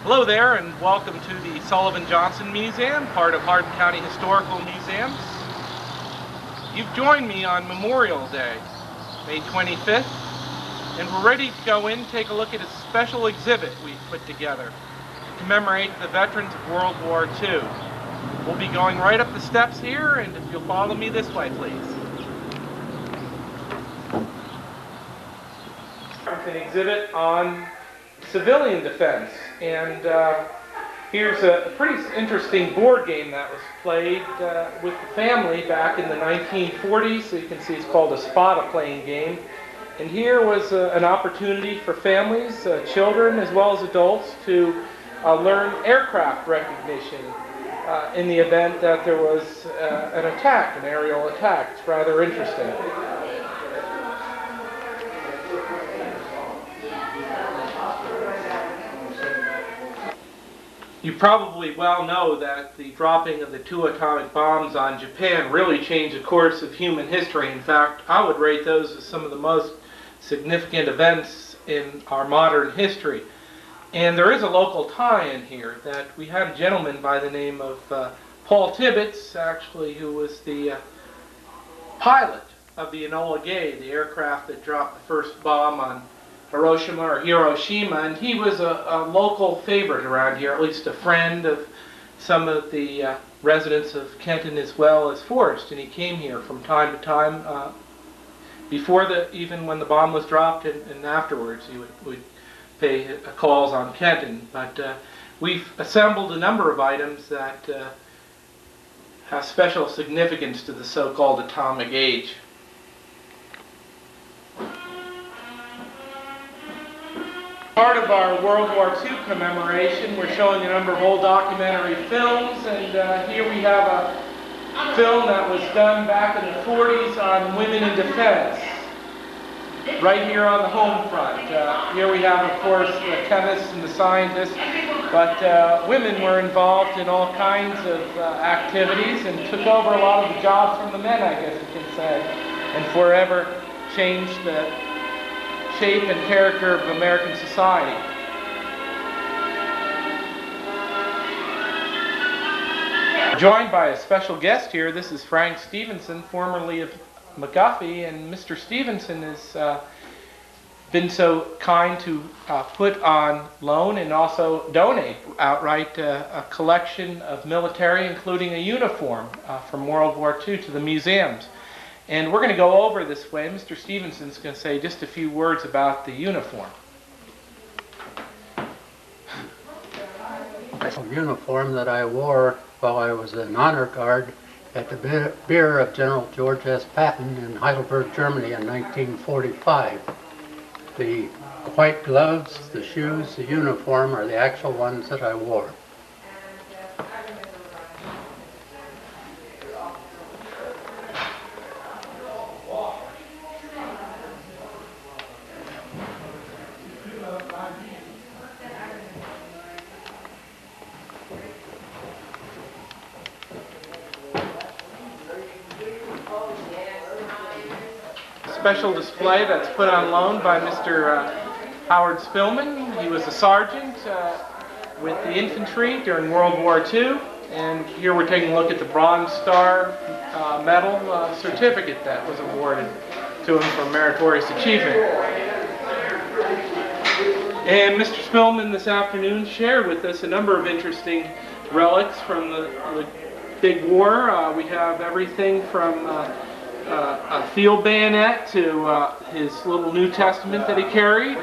Hello there, and welcome to the Sullivan-Johnson Museum, part of Hardin County Historical Museums. You've joined me on Memorial Day, May 25th, and we're ready to go in and take a look at a special exhibit we've put together to commemorate the veterans of World War II. We'll be going right up the steps here, and if you'll follow me this way, please. It's an exhibit on civilian defense, and here's a pretty interesting board game that was played with the family back in the 1940s. So you can see it's called a spot-a-plane game. And here was an opportunity for families, children as well as adults, to learn aircraft recognition in the event that there was an attack, an aerial attack. It's rather interesting. You probably well know that the dropping of the 2 atomic bombs on Japan really changed the course of human history. In fact, I would rate those as some of the most significant events in our modern history. And there is a local tie-in here that we had a gentleman by the name of Paul Tibbets, actually, who was the pilot of the Enola Gay, the aircraft that dropped the first bomb on Hiroshima, and he was a local favorite around here, at least a friend of some of the residents of Kenton as well as Forest, and he came here from time to time even when the bomb was dropped, and afterwards he would pay calls on Kenton. But we've assembled a number of items that have special significance to the so-called atomic age. Part of our World War II commemoration, we're showing a number of old documentary films, and here we have a film that was done back in the 40s on women in defense, right here on the home front. Here we have, of course, the chemists and the scientists, but women were involved in all kinds of activities and took over a lot of the jobs from the men, I guess you can say, and forever changed the shape and character of American society. Joined by a special guest here, this is Frank Stevenson, formerly of McGuffey, and Mr. Stevenson has been so kind to put on loan and also donate outright a collection of military, including a uniform from World War II, to the museums. And we're going to go over this way. Mr. Stevenson's going to say just a few words about the uniform. Special uniform that I wore while I was in honor guard at the bier of General George S. Patton in Heidelberg, Germany in 1945. The white gloves, the shoes, the uniform are the actual ones that I wore. Special display that's put on loan by Mr. Howard Spillman. He was a sergeant with the infantry during World War II, and here we're taking a look at the Bronze Star Medal certificate that was awarded to him for meritorious achievement. And Mr. Spillman this afternoon shared with us a number of interesting relics from the big war. We have everything from a field bayonet to his little New Testament that he carried.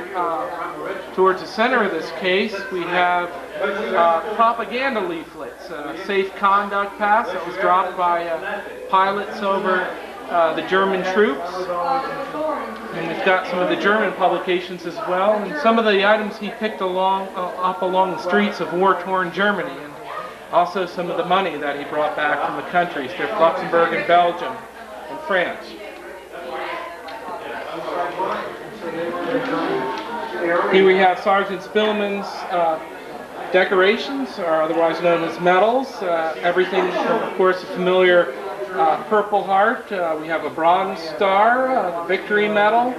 Towards the center of this case, we have propaganda leaflets, a safe conduct pass that was dropped by pilots over the German troops. And we've got some of the German publications as well, and some of the items he picked up along the streets of war-torn Germany, and also some of the money that he brought back from the countries, Luxembourg and Belgium and France. Here we have Sergeant Spillman's decorations, or otherwise known as medals. Everything from, of course, the familiar Purple Heart. We have a Bronze Star, Victory Medal,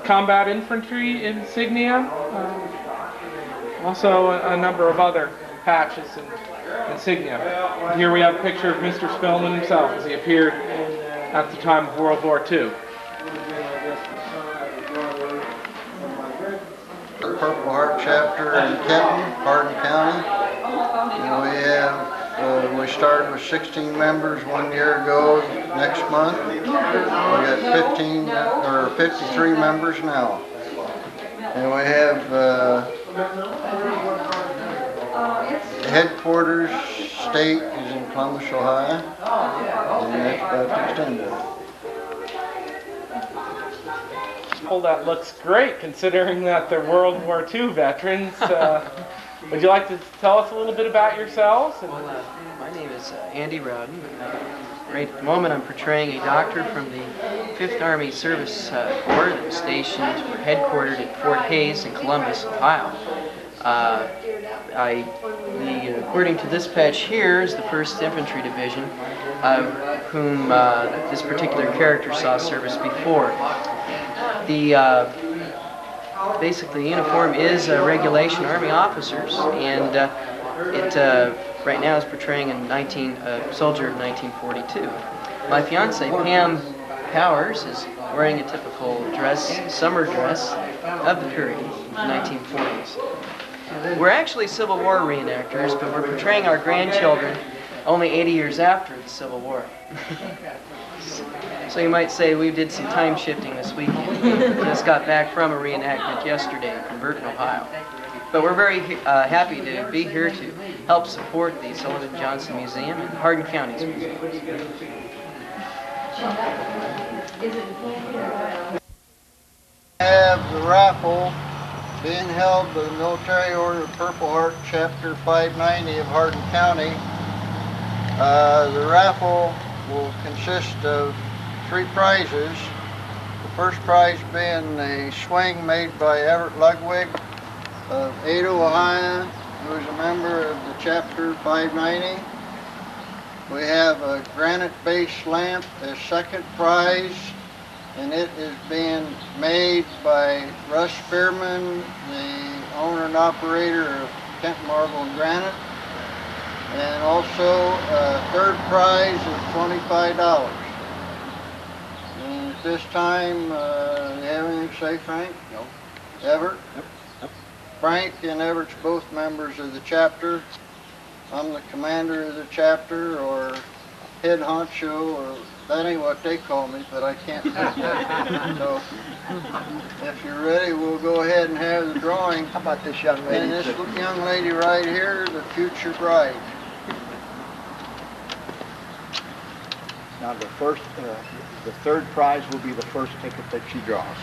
Combat Infantry insignia. Also a number of other patches and insignia. Here we have a picture of Mr. Spillman himself as he appeared at the time of World War II. The Purple Heart chapter in Kenton, Hardin County. And we started with 16 members 1 year ago. Next month, we got 53 members now. And we have headquarters state is in Columbus, Ohio, and that's Baptist extended. Well, that looks great considering that they're World War II veterans. Would you like to tell us a little bit about yourselves? Well, my name is Andy Rowden. Right at the moment I'm portraying a doctor from the 5th Army Service Corps that was stationed or headquartered at Fort Hayes in Columbus, Ohio. According to this patch here, is the 1st Infantry Division, whom this particular character saw service before. Basically, the uniform is regulation Army officers, and it right now is portraying a soldier of 1942. My fiancée, Pam Powers, is wearing a typical summer dress of the period, the 1940s. We're actually Civil War reenactors, but we're portraying our grandchildren only 80 years after the Civil War. So you might say we did some time shifting this weekend. Just got back from a reenactment yesterday in Burton, Ohio. But we're very happy to be here to help support the Sullivan-Johnson Museum and Hardin County's museums. We have the raffle being held by the Military Order of Purple Heart, Chapter 590 of Hardin County. The raffle will consist of 3 prizes. The first prize being a swing made by Everett Ludwig of Ada, Ohio, who is a member of the Chapter 590. We have a granite-based lamp as second prize, and it is being made by Russ Spearman, the owner and operator of Kenton Marble and Granite. And also third prize is $25. And at this time, do you have anything to say, Frank? No. Everett? Yep. Frank and Everett's both members of the chapter. I'm the commander of the chapter, or head honcho, or that ain't what they call me, but I can't say that. So, if you're ready, we'll go ahead and have the drawing. How about this young lady? And this young lady right here, the future bride. Now the third prize will be the first ticket that she draws.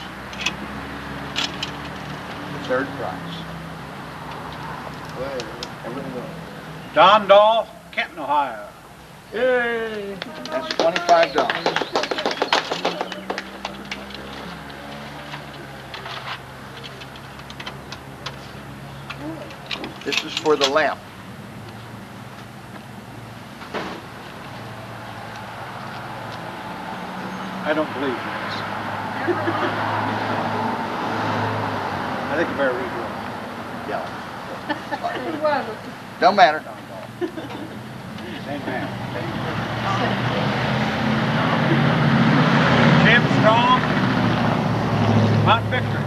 The third prize. Don Dahl, Kenton, Ohio. Yay! That's $25. This is for the lamp. I don't believe this. I think you better read it. Yeah. Don't matter. Same man. Jim Strong, Mount Victory.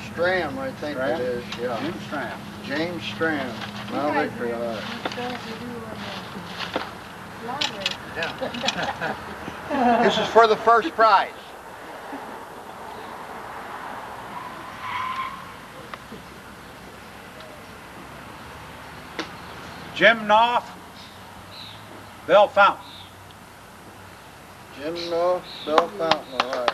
Stram, I think Stram? it is, yeah. Jim Stram. James Stram, Mount Victory, all right. This is for the first prize. Jim Knopf, Bell Fountain. Jim North, Bell Fountain, all right.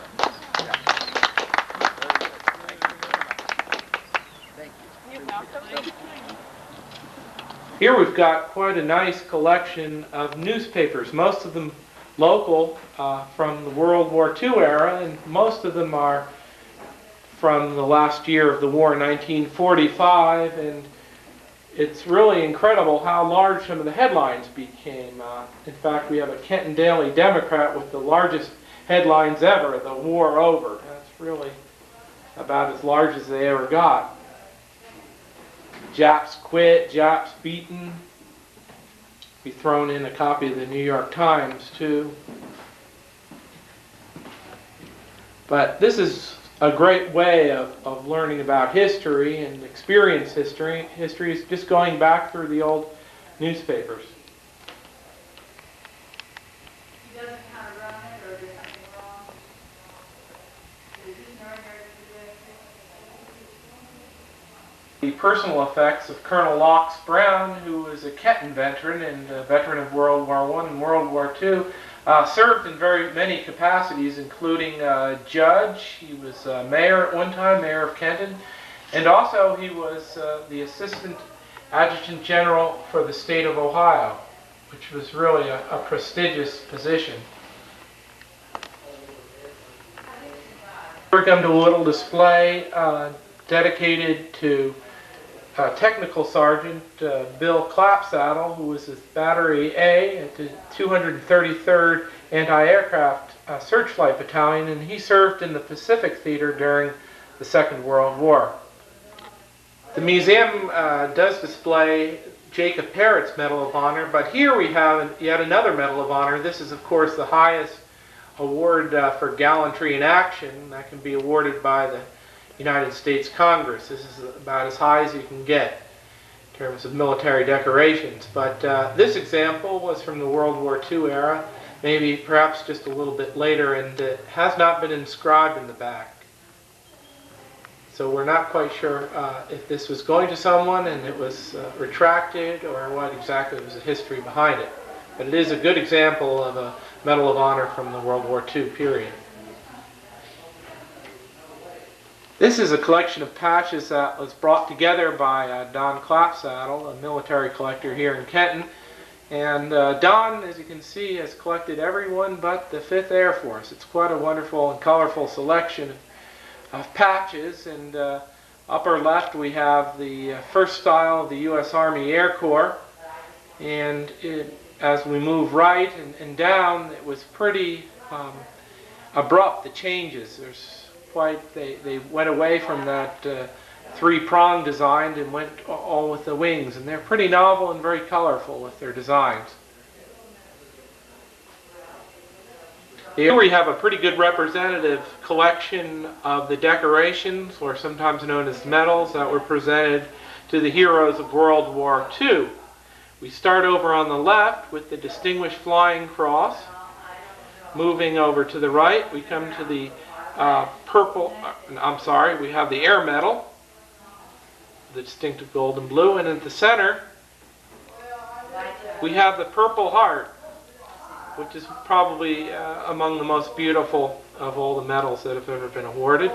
Here we've got quite a nice collection of newspapers, most of them local from the World War II era, and most of them are from the last year of the war, 1945, and it's really incredible how large some of the headlines became. In fact, we have a Kenton Daily Democrat with the largest headlines ever, "The War Over." That's really about as large as they ever got. Japs quit, Japs beaten. Be thrown in a copy of the New York Times too. But this is a great way of learning about history and experience history. History is just going back through the old newspapers. The personal effects of Colonel Laux Brown, who was a Kenton veteran and a veteran of World War I and World War II, served in very many capacities, including judge. He was mayor at one time, mayor of Kenton, and also he was the assistant adjutant general for the state of Ohio, which was really a prestigious position. Here we come to a little display dedicated to Technical Sergeant Bill Clapsaddle, who was with Battery A at the 233rd Anti-Aircraft Searchlight Battalion, and he served in the Pacific Theater during the Second World War. The museum does display Jacob Parrott's Medal of Honor, but here we have yet another Medal of Honor. This is, of course, the highest award for gallantry in action that can be awarded by the United States Congress. This is about as high as you can get in terms of military decorations. But this example was from the World War II era, maybe perhaps just a little bit later, and it has not been inscribed in the back. So we're not quite sure if this was going to someone and it was retracted, or what exactly was the history behind it. But it is a good example of a Medal of Honor from the World War II period. This is a collection of patches that was brought together by Don Clapsaddle, a military collector here in Kenton. And Don, as you can see, has collected everyone but the 5th Air Force. It's quite a wonderful and colorful selection of patches. And upper left we have the first style of the U.S. Army Air Corps. And as we move right and down, it was pretty abrupt, the changes. They went away from that three-prong design and went all with the wings, and they're pretty novel and very colorful with their designs. Here we have a pretty good representative collection of the decorations, or sometimes known as medals, that were presented to the heroes of World War II. We start over on the left with the Distinguished Flying Cross. Moving over to the right, we come to the we have the Air Medal, the distinctive gold and blue, and at the center we have the Purple Heart, which is probably among the most beautiful of all the medals that have ever been awarded.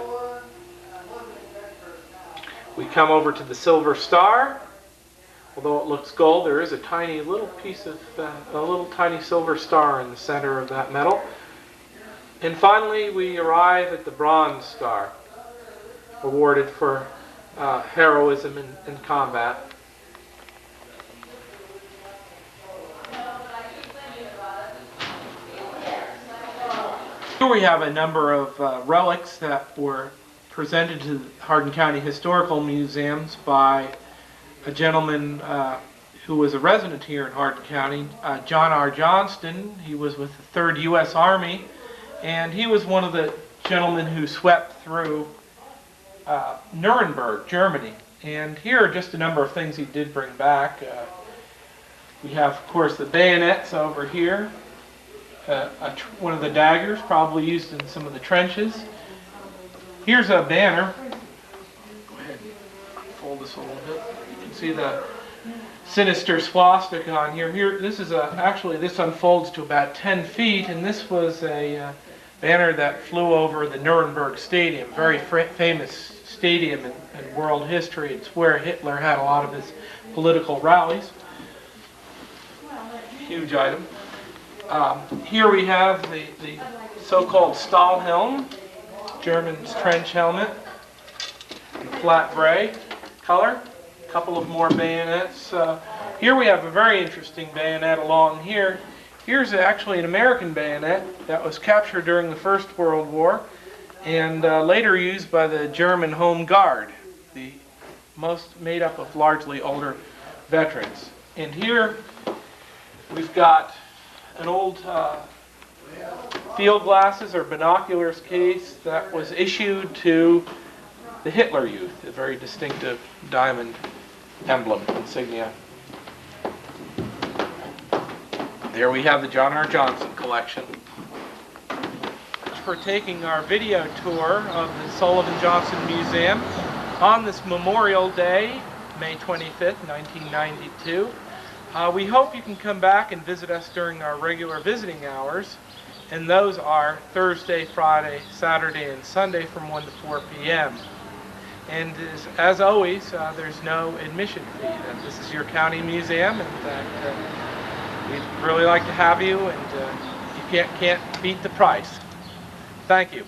We come over to the Silver Star. Although it looks gold, there is a tiny little piece of, a little tiny silver star in the center of that medal. And finally, we arrive at the Bronze Star, awarded for heroism in combat. Here we have a number of relics that were presented to the Hardin County Historical Museums by a gentleman who was a resident here in Hardin County, John R. Johnston. He was with the 3rd U.S. Army, and he was one of the gentlemen who swept through Nuremberg, Germany. And here are just a number of things he did bring back. We have, of course, the bayonets over here, one of the daggers, probably used in some of the trenches. Here's a banner. Go ahead, fold this a little bit. You can see the sinister swastika on here. This is actually, this unfolds to about 10 feet, and this was a banner that flew over the Nuremberg Stadium, very famous stadium in world history. It's where Hitler had a lot of his political rallies. Huge item. Here we have the so-called Stahlhelm, German's trench helmet, in flat gray color. A couple of more bayonets. Here we have a very interesting bayonet along here. Here's actually an American bayonet that was captured during the First World War, and later used by the German Home Guard, the most made up of largely older veterans. And here we've got an old field glasses or binoculars case that was issued to the Hitler Youth, a very distinctive diamond emblem, insignia. There we have the John R. Johnson collection. For taking our video tour of the Sullivan-Johnson Museum on this Memorial Day, May 25th, 1992. We hope you can come back and visit us during our regular visiting hours, and those are Thursday, Friday, Saturday, and Sunday from 1 to 4 p.m. And as always, there's no admission fee. This is your county museum, and we'd really like to have you, and you can't beat the price. Thank you.